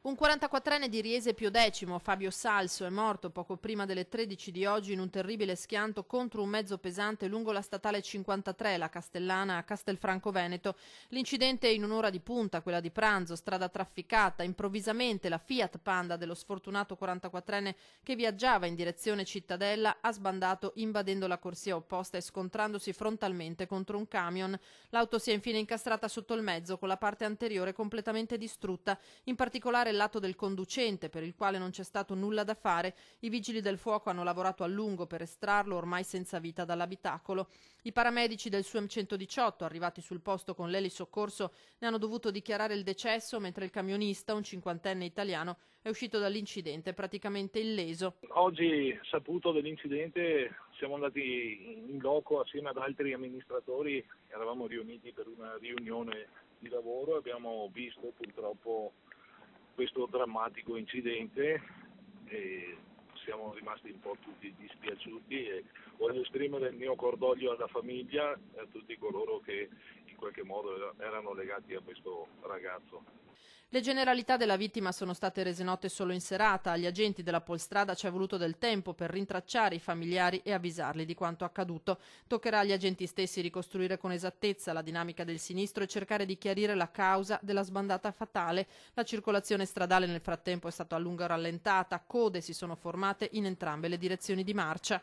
Un 44enne di Riese Piodecimo, Fabio Salso, è morto poco prima delle 13 di oggi in un terribile schianto contro un mezzo pesante lungo la statale 53, la Castellana a Castelfranco Veneto. L'incidente in un'ora di punta, quella di pranzo, strada trafficata. Improvvisamente la Fiat Panda dello sfortunato 44enne che viaggiava in direzione Cittadella ha sbandato invadendo la corsia opposta e scontrandosi frontalmente contro un camion. L'auto si è infine incastrata sotto il mezzo con la parte anteriore completamente distrutta, in particolare il lato del conducente, per il quale non c'è stato nulla da fare. I vigili del fuoco hanno lavorato a lungo per estrarlo, ormai senza vita, dall'abitacolo. I paramedici del SUEM 118, arrivati sul posto con l'elisoccorso, ne hanno dovuto dichiarare il decesso, mentre il camionista, un 50enne italiano, è uscito dall'incidente praticamente illeso. Oggi, saputo dell'incidente, siamo andati in loco assieme ad altri amministratori, eravamo riuniti per una riunione di lavoro e abbiamo visto purtroppo questo drammatico incidente e siamo rimasti un po' tutti dispiaciuti e voglio esprimere il mio cordoglio alla famiglia e a tutti coloro che in qualche modo erano legati a questo ragazzo. Le generalità della vittima sono state rese note solo in serata. Agli agenti della Polstrada ci è voluto del tempo per rintracciare i familiari e avvisarli di quanto accaduto. Toccherà agli agenti stessi ricostruire con esattezza la dinamica del sinistro e cercare di chiarire la causa della sbandata fatale. La circolazione stradale nel frattempo è stata a lungo rallentata, code si sono formate in entrambe le direzioni di marcia.